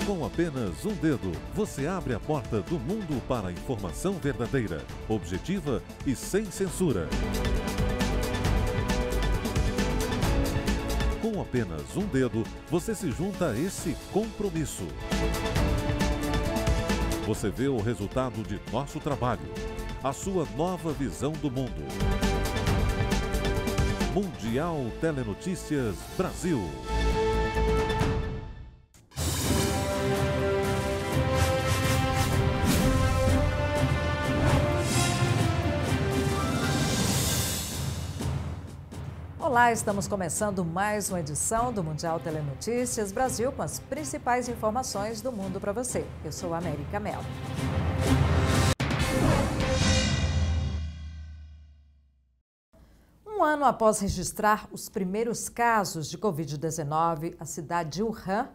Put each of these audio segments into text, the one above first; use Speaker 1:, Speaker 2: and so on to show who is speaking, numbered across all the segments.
Speaker 1: Com apenas um dedo, você abre a porta do mundo para a informação verdadeira, objetiva e sem censura. Com apenas um dedo, você se junta a esse compromisso. Você vê o resultado de nosso trabalho, a sua nova visão do mundo. Mundial Telenotícias Brasil.
Speaker 2: Olá, estamos começando mais uma edição do Mundial Telenotícias Brasil com as principais informações do mundo para você. Eu sou a América Mello. Um ano após registrar os primeiros casos de Covid-19, a cidade de Wuhan,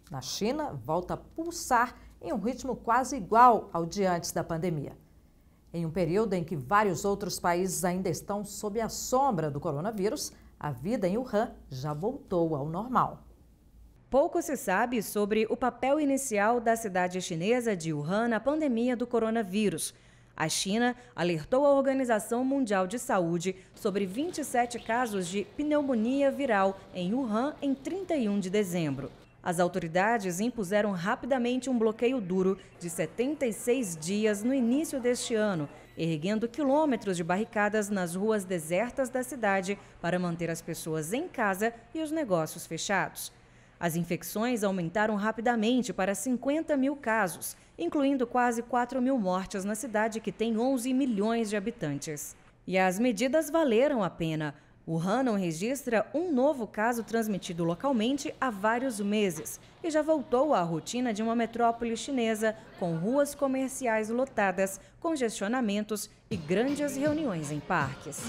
Speaker 2: na China, volta a pulsar em um ritmo quase igual ao de antes da pandemia. Em um período em que vários outros países ainda estão sob a sombra do coronavírus, a vida em Wuhan já voltou ao normal.
Speaker 3: Pouco se sabe sobre o papel inicial da cidade chinesa de Wuhan na pandemia do coronavírus. A China alertou a Organização Mundial de Saúde sobre 27 casos de pneumonia viral em Wuhan em 31 de dezembro. As autoridades impuseram rapidamente um bloqueio duro de 76 dias no início deste ano, erguendo quilômetros de barricadas nas ruas desertas da cidade para manter as pessoas em casa e os negócios fechados. As infecções aumentaram rapidamente para 50 mil casos, incluindo quase 4 mil mortes na cidade que tem 11 milhões de habitantes. E as medidas valeram a pena. Wuhan não registra um novo caso transmitido localmente há vários meses e já voltou à rotina de uma metrópole chinesa com ruas comerciais lotadas, congestionamentos e grandes reuniões em parques.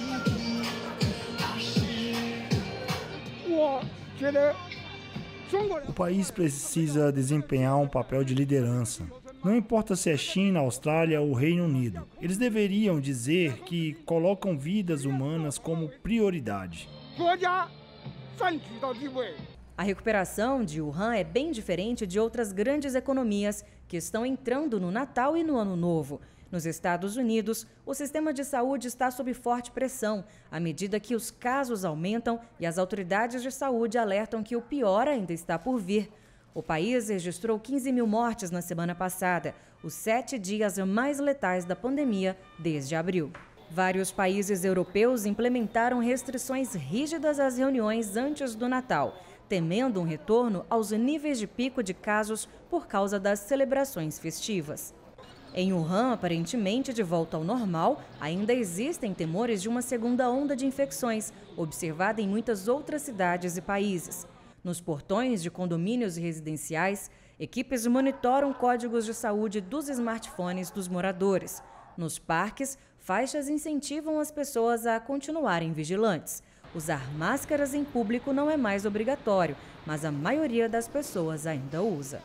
Speaker 4: O país precisa desempenhar um papel de liderança. Não importa se é China, Austrália ou Reino Unido. Eles deveriam dizer que colocam vidas humanas como prioridade.
Speaker 3: A recuperação de Wuhan é bem diferente de outras grandes economias que estão entrando no Natal e no Ano Novo. Nos Estados Unidos, o sistema de saúde está sob forte pressão, à medida que os casos aumentam e as autoridades de saúde alertam que o pior ainda está por vir. O país registrou 15 mil mortes na semana passada, os 7 dias mais letais da pandemia desde abril. Vários países europeus implementaram restrições rígidas às reuniões antes do Natal, temendo um retorno aos níveis de pico de casos por causa das celebrações festivas. Em Wuhan, aparentemente de volta ao normal, ainda existem temores de uma segunda onda de infecções, observada em muitas outras cidades e países. Nos portões de condomínios residenciais, equipes monitoram códigos de saúde dos smartphones dos moradores. Nos parques, faixas incentivam as pessoas a continuarem vigilantes. Usar máscaras em público não é mais obrigatório, mas a maioria das pessoas ainda usa.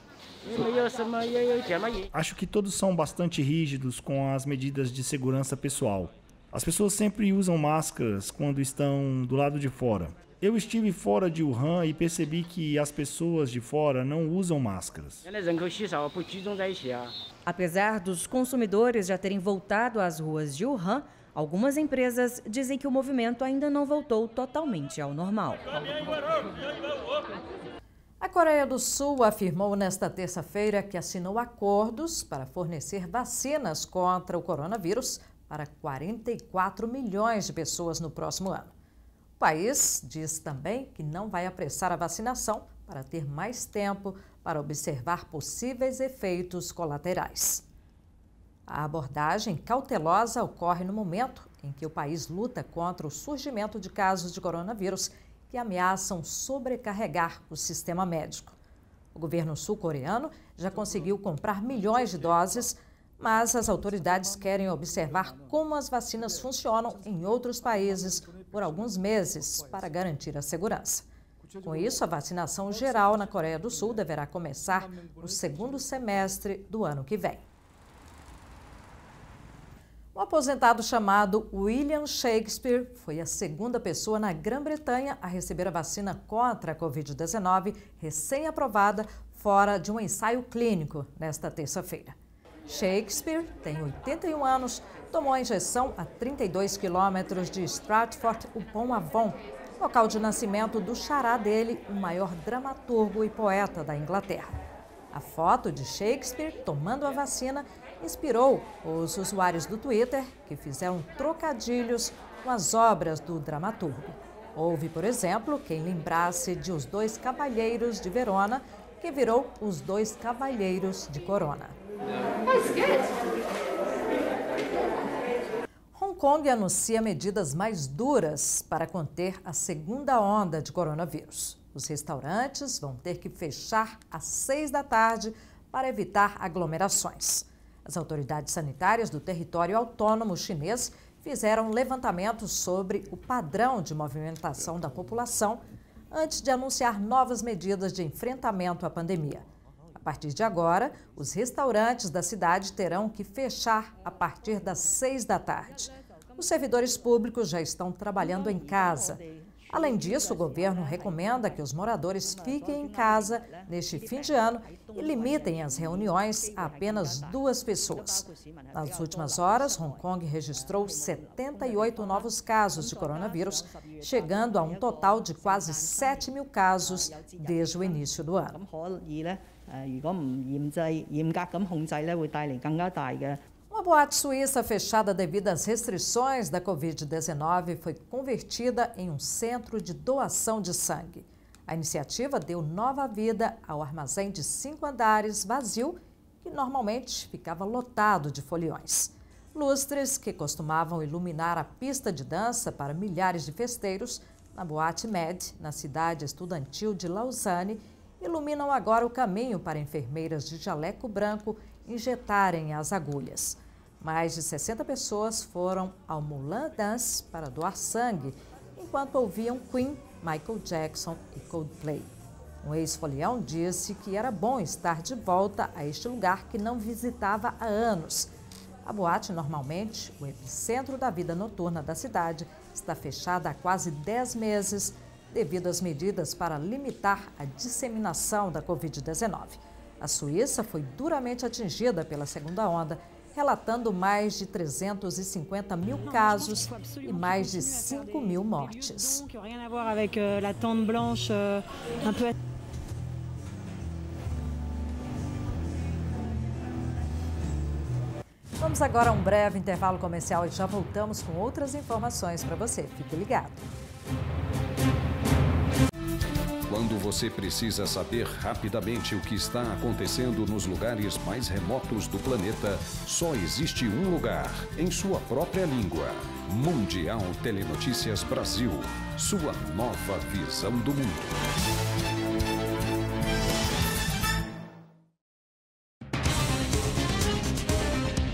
Speaker 4: Acho que todos são bastante rígidos com as medidas de segurança pessoal. As pessoas sempre usam máscaras quando estão do lado de fora. Eu estive fora de Wuhan e percebi que as pessoas de fora não usam máscaras.
Speaker 3: Apesar dos consumidores já terem voltado às ruas de Wuhan, algumas empresas dizem que o movimento ainda não voltou totalmente ao normal.
Speaker 2: A Coreia do Sul afirmou nesta terça-feira que assinou acordos para fornecer vacinas contra o coronavírus para 44 milhões de pessoas no próximo ano. O país diz também que não vai apressar a vacinação para ter mais tempo para observar possíveis efeitos colaterais. A abordagem cautelosa ocorre no momento em que o país luta contra o surgimento de casos de coronavírus que ameaçam sobrecarregar o sistema médico. O governo sul-coreano já conseguiu comprar milhões de doses, mas as autoridades querem observar como as vacinas funcionam em outros países por alguns meses para garantir a segurança. Com isso, a vacinação geral na Coreia do Sul deverá começar no segundo semestre do ano que vem. Um aposentado chamado William Shakespeare foi a segunda pessoa na Grã-Bretanha a receber a vacina contra a Covid-19 recém-aprovada fora de um ensaio clínico nesta terça-feira. Shakespeare tem 81 anos, tomou a injeção a 32 quilômetros de Stratford-upon-Avon, local de nascimento do xará dele, o maior dramaturgo e poeta da Inglaterra. A foto de Shakespeare tomando a vacina inspirou os usuários do Twitter, que fizeram trocadilhos com as obras do dramaturgo. Houve, por exemplo, quem lembrasse de Os Dois Cavalheiros de Verona, que virou Os Dois Cavalheiros de Corona. Hong Kong anuncia medidas mais duras para conter a segunda onda de coronavírus. Os restaurantes vão ter que fechar às 6 da tarde para evitar aglomerações. As autoridades sanitárias do território autônomo chinês fizeram levantamentos sobre o padrão de movimentação da população antes de anunciar novas medidas de enfrentamento à pandemia. A partir de agora, os restaurantes da cidade terão que fechar a partir das 6 da tarde. Os servidores públicos já estão trabalhando em casa. Além disso, o governo recomenda que os moradores fiquem em casa neste fim de ano e limitem as reuniões a apenas 2 pessoas. Nas últimas horas, Hong Kong registrou 78 novos casos de coronavírus, chegando a um total de quase 7 mil casos desde o início do ano. Uma boate suíça fechada devido às restrições da Covid-19 foi convertida em um centro de doação de sangue. A iniciativa deu nova vida ao armazém de 5 andares vazio, que normalmente ficava lotado de foliões. Lustres que costumavam iluminar a pista de dança para milhares de festeiros na Boate Med, na cidade estudantil de Lausanne, iluminam agora o caminho para enfermeiras de jaleco branco injetarem as agulhas. Mais de 60 pessoas foram ao Moulin Dance para doar sangue, enquanto ouviam Queen, Michael Jackson e Coldplay. Um ex-folião disse que era bom estar de volta a este lugar que não visitava há anos. A boate, normalmente o epicentro da vida noturna da cidade, está fechada há quase 10 meses devido às medidas para limitar a disseminação da Covid-19. A Suíça foi duramente atingida pela segunda onda, relatando mais de 350 mil casos e mais de 5 mil mortes. Vamos agora a um breve intervalo comercial e já voltamos com outras informações para você. Fique ligado.
Speaker 5: Quando você precisa saber rapidamente o que está acontecendo nos lugares mais remotos do planeta, só existe um lugar, em sua própria língua. Mundial Telenotícias Brasil, sua nova visão do mundo.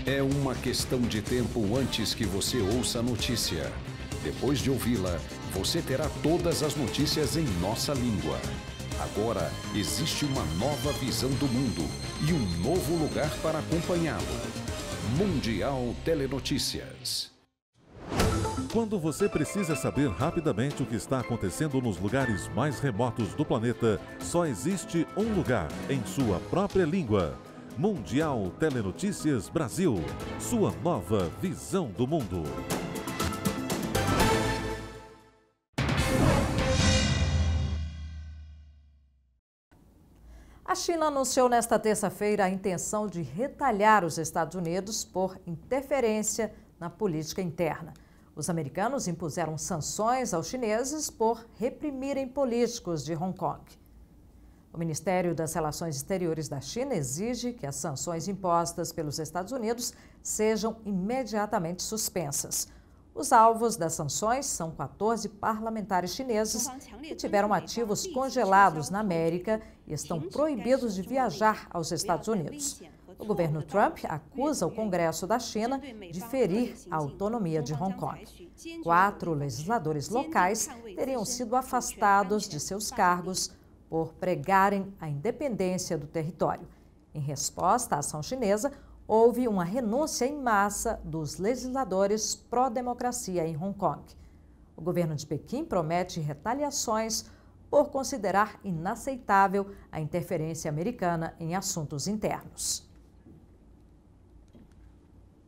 Speaker 5: É uma questão de tempo antes que você ouça a notícia. Depois de ouvi-la, você terá todas as notícias em nossa língua. Agora, existe uma nova visão do mundo e um novo lugar para acompanhá-lo. Mundial Telenotícias.
Speaker 1: Quando você precisa saber rapidamente o que está acontecendo nos lugares mais remotos do planeta, só existe um lugar, em sua própria língua. Mundial Telenotícias Brasil, sua nova visão do mundo.
Speaker 2: A China anunciou nesta terça-feira a intenção de retalhar os Estados Unidos por interferência na política interna. Os americanos impuseram sanções aos chineses por reprimirem políticos de Hong Kong. O Ministério das Relações Exteriores da China exige que as sanções impostas pelos Estados Unidos sejam imediatamente suspensas. Os alvos das sanções são 14 parlamentares chineses que tiveram ativos congelados na América e estão proibidos de viajar aos Estados Unidos. O governo Trump acusa o Congresso da China de ferir a autonomia de Hong Kong. 4 legisladores locais teriam sido afastados de seus cargos por pregarem a independência do território. Em resposta à ação chinesa, houve uma renúncia em massa dos legisladores pró-democracia em Hong Kong. O governo de Pequim promete retaliações por considerar inaceitável a interferência americana em assuntos internos.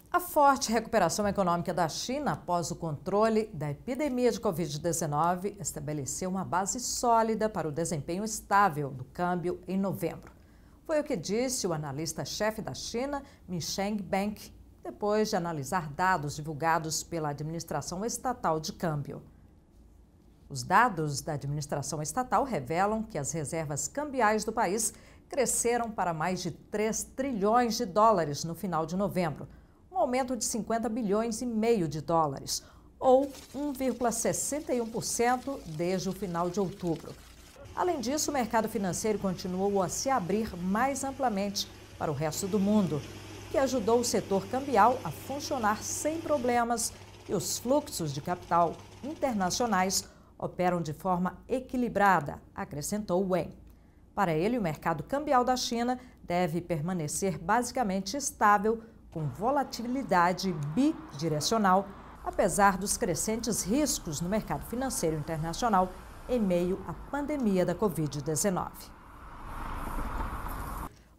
Speaker 2: A forte recuperação econômica da China após o controle da epidemia de Covid-19 estabeleceu uma base sólida para o desempenho estável do câmbio em novembro. Foi o que disse o analista-chefe da China, Minsheng Bank, depois de analisar dados divulgados pela administração estatal de câmbio. Os dados da administração estatal revelam que as reservas cambiais do país cresceram para mais de 3 trilhões de dólares no final de novembro, um aumento de 50 bilhões e meio de dólares, ou 1,61% desde o final de outubro. Além disso, o mercado financeiro continuou a se abrir mais amplamente para o resto do mundo, que ajudou o setor cambial a funcionar sem problemas e os fluxos de capital internacionais operam de forma equilibrada, acrescentou Wen. Para ele, o mercado cambial da China deve permanecer basicamente estável, com volatilidade bidirecional, apesar dos crescentes riscos no mercado financeiro internacional em meio à pandemia da Covid-19.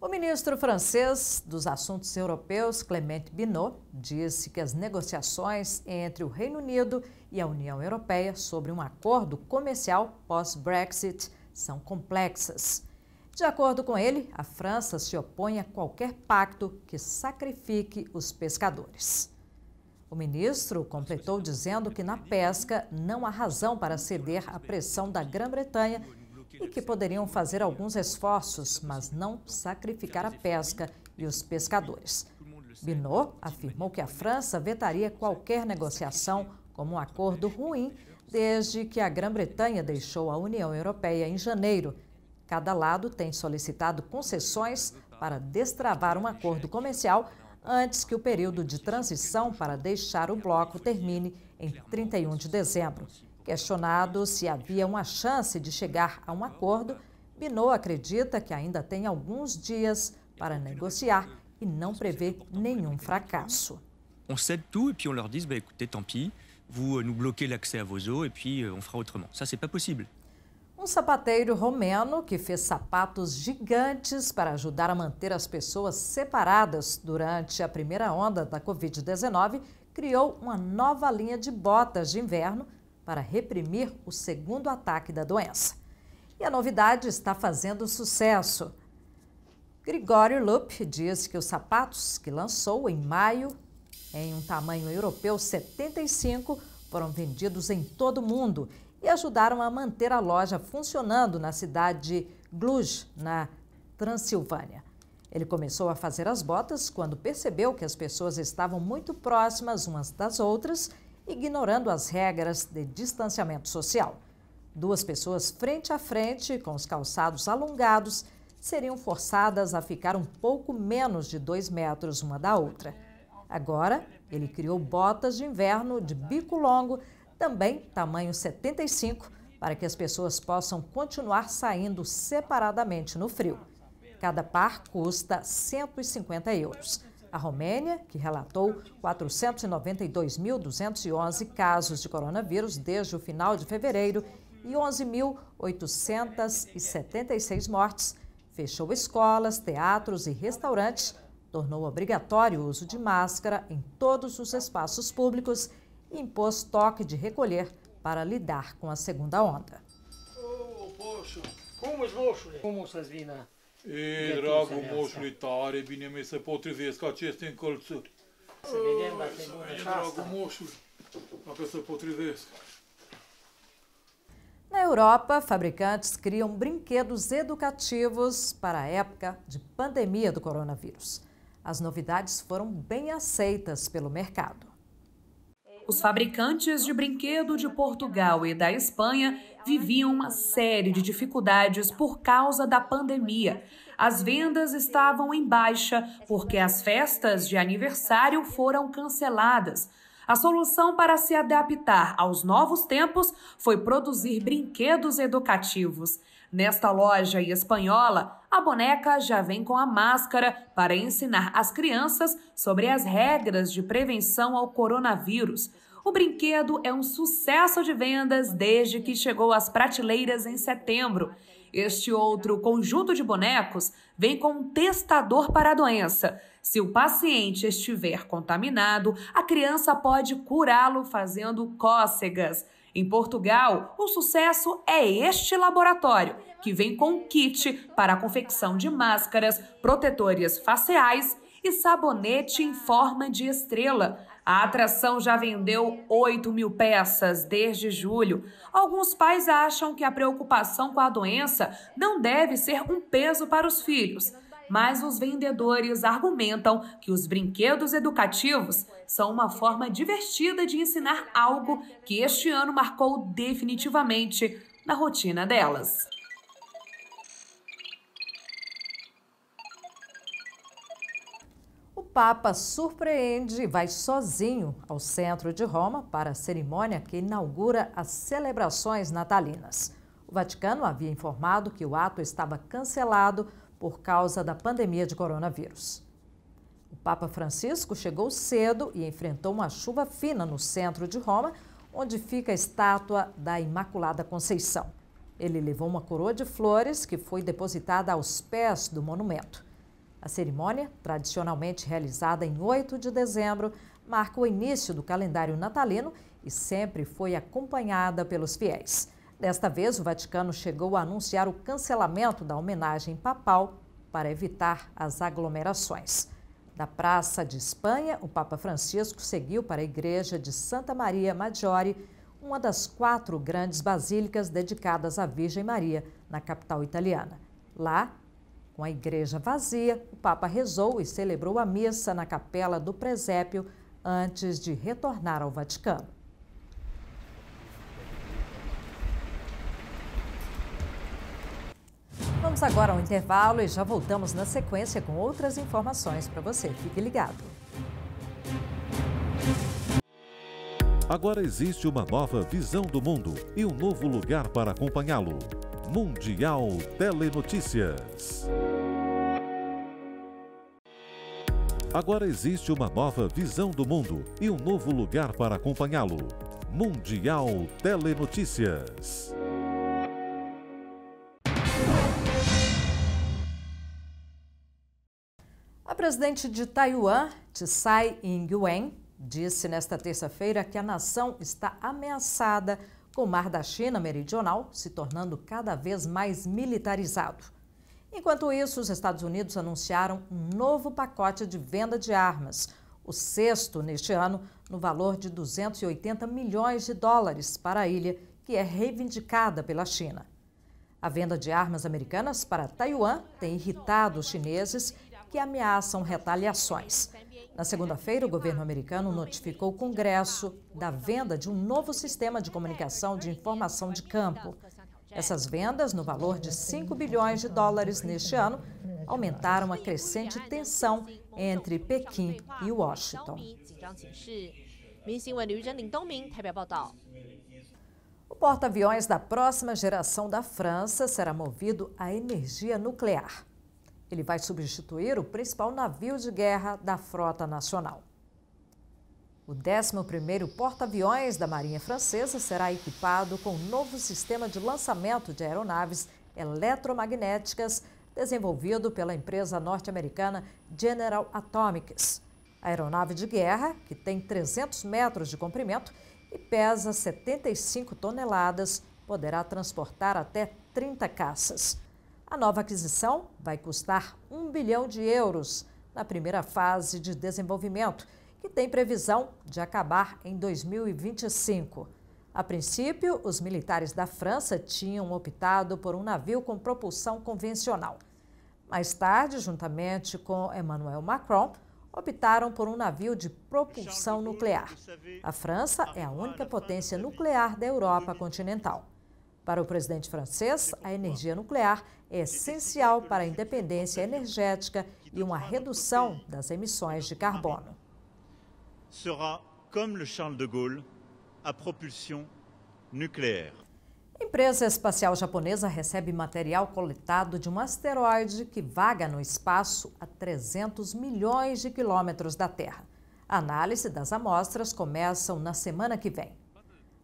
Speaker 2: O ministro francês dos Assuntos Europeus, Clément Binot, disse que as negociações entre o Reino Unido e a União Europeia sobre um acordo comercial pós-Brexit são complexas. De acordo com ele, a França se opõe a qualquer pacto que sacrifique os pescadores. O ministro completou dizendo que na pesca não há razão para ceder à pressão da Grã-Bretanha e que poderiam fazer alguns esforços, mas não sacrificar a pesca e os pescadores. Binot afirmou que a França vetaria qualquer negociação como um acordo ruim desde que a Grã-Bretanha deixou a União Europeia em janeiro. Cada lado tem solicitado concessões para destravar um acordo comercial antes que o período de transição para deixar o bloco termine em 31 de dezembro. Questionado se havia uma chance de chegar a um acordo, Binot acredita que ainda tem alguns dias para negociar e não prevê nenhum fracasso.
Speaker 6: On cède tout et puis on leur dit écoutez, tant pis, vous nous bloquez l'accès à vos eaux et puis on fera autrement. Ça c'est pas possible.
Speaker 2: Um sapateiro romeno que fez sapatos gigantes para ajudar a manter as pessoas separadas durante a primeira onda da Covid-19 criou uma nova linha de botas de inverno para reprimir o segundo ataque da doença. E a novidade está fazendo sucesso. Gregório Lupp disse que os sapatos que lançou em maio, em um tamanho europeu 75, foram vendidos em todo o mundo e ajudaram a manter a loja funcionando na cidade de Cluj, na Transilvânia. Ele começou a fazer as botas quando percebeu que as pessoas estavam muito próximas umas das outras, ignorando as regras de distanciamento social. 2 pessoas frente a frente, com os calçados alongados, seriam forçadas a ficar um pouco menos de 2 metros uma da outra. Agora, ele criou botas de inverno de bico longo, também tamanho 75, para que as pessoas possam continuar saindo separadamente no frio. Cada par custa 150 euros. A Romênia, que relatou 492.211 casos de coronavírus desde o final de fevereiro e 11.876 mortes, fechou escolas, teatros e restaurantes, tornou obrigatório o uso de máscara em todos os espaços públicos e impôs toque de recolher para lidar com a segunda onda.
Speaker 7: Dragul moșului tare, bine mi se potrivesc aceste încălțări. Dragul moșului, dacă se potrivesc.
Speaker 2: Na Europa, fabricantes criam brinquedos educativos para a época de pandemia do coronavírus. As novidades foram bem aceitas pelo mercado.
Speaker 8: Os fabricantes de brinquedo de Portugal e da Espanha viviam uma série de dificuldades por causa da pandemia. As vendas estavam em baixa porque as festas de aniversário foram canceladas. A solução para se adaptar aos novos tempos foi produzir brinquedos educativos. Nesta loja espanhola, a boneca já vem com a máscara para ensinar as crianças sobre as regras de prevenção ao coronavírus. O brinquedo é um sucesso de vendas desde que chegou às prateleiras em setembro. Este outro conjunto de bonecos vem com um testador para a doença. Se o paciente estiver contaminado, a criança pode curá-lo fazendo cócegas. Em Portugal, o sucesso é este laboratório, que vem com kit para a confecção de máscaras, protetores faciais e sabonete em forma de estrela. A atração já vendeu 8.000 peças desde julho. Alguns pais acham que a preocupação com a doença não deve ser um peso para os filhos. Mas os vendedores argumentam que os brinquedos educativos são uma forma divertida de ensinar algo que este ano marcou definitivamente na rotina delas.
Speaker 2: O Papa surpreende e vai sozinho ao centro de Roma para a cerimônia que inaugura as celebrações natalinas. O Vaticano havia informado que o ato estava cancelado por causa da pandemia de coronavírus. O Papa Francisco chegou cedo e enfrentou uma chuva fina no centro de Roma, onde fica a estátua da Imaculada Conceição. Ele levou uma coroa de flores que foi depositada aos pés do monumento. A cerimônia, tradicionalmente realizada em 8 de dezembro, marca o início do calendário natalino e sempre foi acompanhada pelos fiéis. Desta vez, o Vaticano chegou a anunciar o cancelamento da homenagem papal para evitar as aglomerações. Da Praça de Espanha, o Papa Francisco seguiu para a Igreja de Santa Maria Maggiore, uma das 4 grandes basílicas dedicadas à Virgem Maria, na capital italiana. Lá, com a igreja vazia, o Papa rezou e celebrou a missa na capela do presépio antes de retornar ao Vaticano. Vamos agora ao intervalo e já voltamos na sequência com outras informações para você. Fique ligado.
Speaker 1: Agora existe uma nova visão do mundo e um novo lugar para acompanhá-lo. Mundial Telenotícias. Agora existe uma nova visão do mundo e um novo lugar para acompanhá-lo. Mundial Telenotícias.
Speaker 2: A presidente de Taiwan, Tsai Ing-wen, disse nesta terça-feira que a nação está ameaçada com o Mar da China Meridional se tornando cada vez mais militarizado. Enquanto isso, os Estados Unidos anunciaram um novo pacote de venda de armas, o 6º neste ano, no valor de 280 milhões de dólares para a ilha, que é reivindicada pela China. A venda de armas americanas para Taiwan tem irritado os chineses, que ameaçam retaliações. Na segunda-feira, o governo americano notificou o Congresso da venda de um novo sistema de comunicação de informação de campo. Essas vendas, no valor de 5 bilhões de dólares neste ano, aumentaram a crescente tensão entre Pequim e Washington. O porta-aviões da próxima geração da França será movido a energia nuclear. Ele vai substituir o principal navio de guerra da frota nacional. O 11º porta-aviões da Marinha Francesa será equipado com um novo sistema de lançamento de aeronaves eletromagnéticas desenvolvido pela empresa norte-americana General Atomics. A aeronave de guerra, que tem 300 metros de comprimento e pesa 75 toneladas, poderá transportar até 30 caças. A nova aquisição vai custar 1 bilhão de euros na primeira fase de desenvolvimento, que tem previsão de acabar em 2025. A princípio, os militares da França tinham optado por um navio com propulsão convencional. Mais tarde, juntamente com Emmanuel Macron, optaram por um navio de propulsão nuclear. A França é a única potência nuclear da Europa continental. Para o presidente francês, a energia nuclear é essencial para a independência energética e uma redução das emissões de carbono.
Speaker 9: Será como o Charles de Gaulle, a propulsão nuclear.
Speaker 2: A empresa espacial japonesa recebe material coletado de um asteroide que vaga no espaço a 300 milhões de quilômetros da Terra. A análise das amostras começa na semana que vem.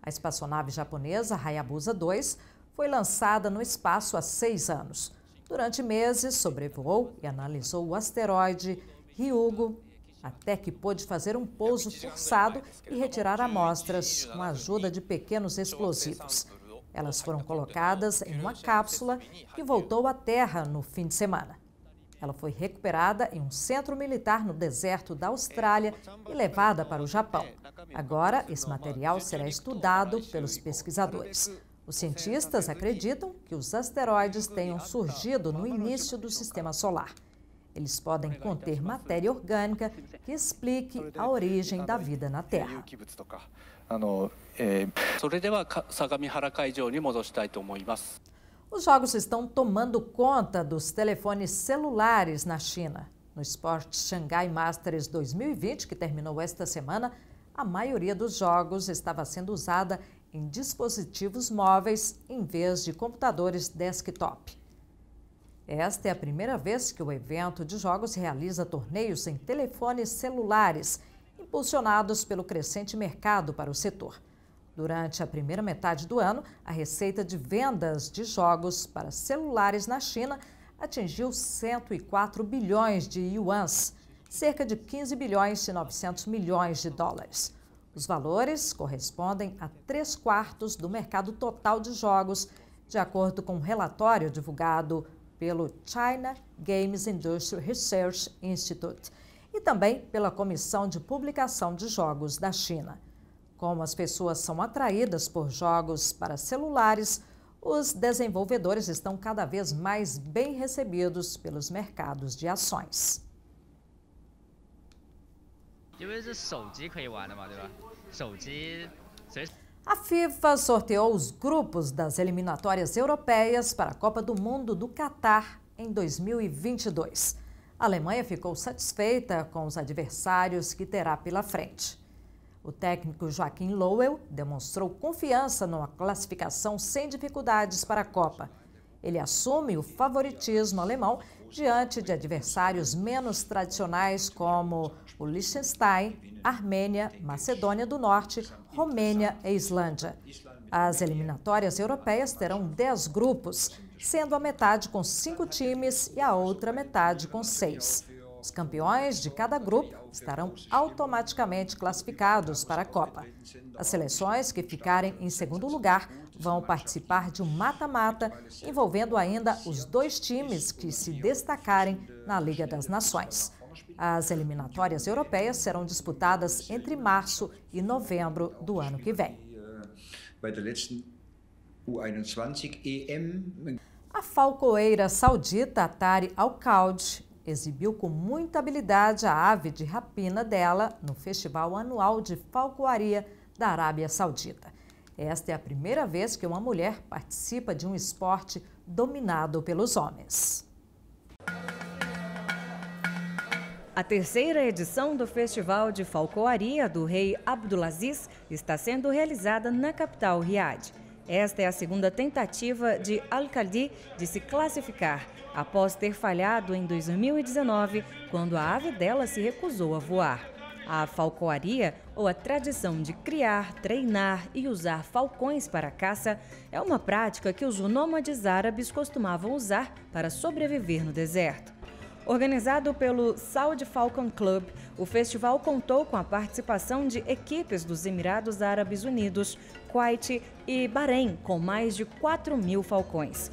Speaker 2: A espaçonave japonesa Hayabusa 2 foi lançada no espaço há 6 anos. Durante meses, sobrevoou e analisou o asteroide Ryugu, até que pôde fazer um pouso forçado e retirar amostras com a ajuda de pequenos explosivos. Elas foram colocadas em uma cápsula que voltou à Terra no fim de semana. Ela foi recuperada em um centro militar no deserto da Austrália e levada para o Japão. Agora, esse material será estudado pelos pesquisadores. Os cientistas acreditam que os asteroides tenham surgido no início do sistema solar. Eles podem conter matéria orgânica que explique a origem da vida na Terra. Os jogos estão tomando conta dos telefones celulares na China. No Sport Shanghai Masters 2020, que terminou esta semana, a maioria dos jogos estava sendo usada em dispositivos móveis em vez de computadores desktop. Esta é a primeira vez que o evento de jogos realiza torneios em telefones celulares, impulsionados pelo crescente mercado para o setor. Durante a primeira metade do ano, a receita de vendas de jogos para celulares na China atingiu 104 bilhões de yuans, cerca de 15 bilhões e 900 milhões de dólares. Os valores correspondem a 3/4 do mercado total de jogos, de acordo com um relatório divulgado pelo China Games Industry Research Institute e também pela Comissão de Publicação de Jogos da China. Como as pessoas são atraídas por jogos para celulares, os desenvolvedores estão cada vez mais bem recebidos pelos mercados de ações. A FIFA sorteou os grupos das eliminatórias europeias para a Copa do Mundo do Catar em 2022. A Alemanha ficou satisfeita com os adversários que terá pela frente. O técnico Joachim Löw demonstrou confiança numa classificação sem dificuldades para a Copa. Ele assume o favoritismo alemão diante de adversários menos tradicionais como o Liechtenstein, Armênia, Macedônia do Norte, Romênia e Islândia. As eliminatórias europeias terão 10 grupos, sendo a metade com 5 times e a outra metade com 6. Os campeões de cada grupo estarão automaticamente classificados para a Copa. As seleções que ficarem em segundo lugar vão participar de um mata-mata, envolvendo ainda os 2 times que se destacarem na Liga das Nações. As eliminatórias europeias serão disputadas entre março e novembro do ano que vem. A falcoeira saudita Atari Al-Qawd exibiu com muita habilidade a ave de rapina dela no Festival Anual de Falcoaria da Arábia Saudita. Esta é a primeira vez que uma mulher participa de um esporte dominado pelos homens.
Speaker 3: A terceira edição do Festival de Falcoaria do Rei Abdulaziz está sendo realizada na capital Riad. Esta é a segunda tentativa de Al-Qawd de se classificar, após ter falhado em 2019, quando a ave dela se recusou a voar. A falcoaria, ou a tradição de criar, treinar e usar falcões para caça, é uma prática que os nômades árabes costumavam usar para sobreviver no deserto. Organizado pelo Saudi Falcon Club, o festival contou com a participação de equipes dos Emirados Árabes Unidos, Kuwait e Bahrein, com mais de 4.000 falcões.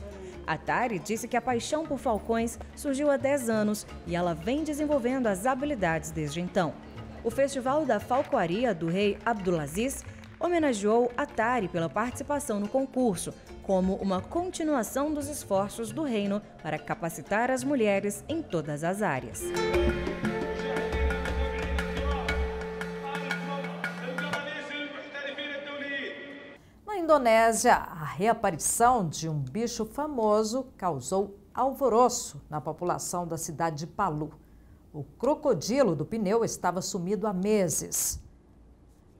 Speaker 3: Atari disse que a paixão por falcões surgiu há 10 anos e ela vem desenvolvendo as habilidades desde então. O Festival da Falcoaria do Rei Abdulaziz homenageou Atari pela participação no concurso, como uma continuação dos esforços do reino para capacitar as mulheres em todas as áreas.
Speaker 2: Na Indonésia, a reaparição de um bicho famoso causou alvoroço na população da cidade de Palu. O crocodilo do pneu estava sumido há meses.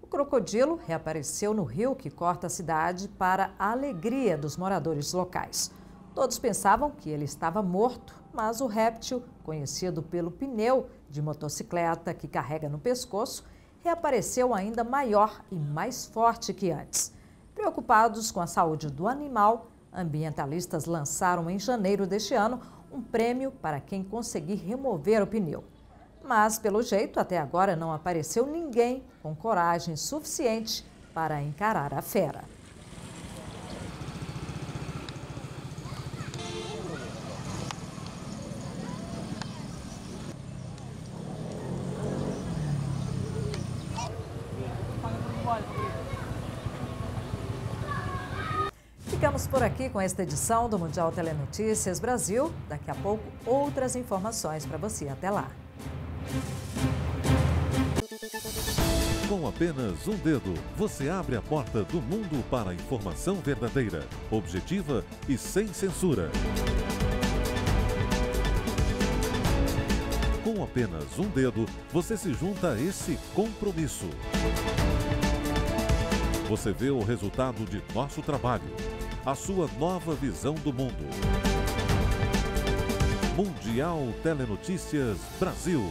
Speaker 2: O crocodilo reapareceu no rio que corta a cidade para a alegria dos moradores locais. Todos pensavam que ele estava morto, mas o réptil, conhecido pelo pneu de motocicleta que carrega no pescoço, reapareceu ainda maior e mais forte que antes. Preocupados com a saúde do animal, ambientalistas lançaram em janeiro deste ano um prêmio para quem conseguir remover o pneu. Mas, pelo jeito, até agora não apareceu ninguém com coragem suficiente para encarar a fera. Ficamos por aqui com esta edição do Mundial Telenotícias Brasil. Daqui a pouco, outras informações para você. Até lá.
Speaker 1: Com apenas um dedo, você abre a porta do mundo para a informação verdadeira, objetiva e sem censura. Com apenas um dedo, você se junta a esse compromisso. Você vê o resultado de nosso trabalho, a sua nova visão do mundo. Mundial Telenotícias Brasil.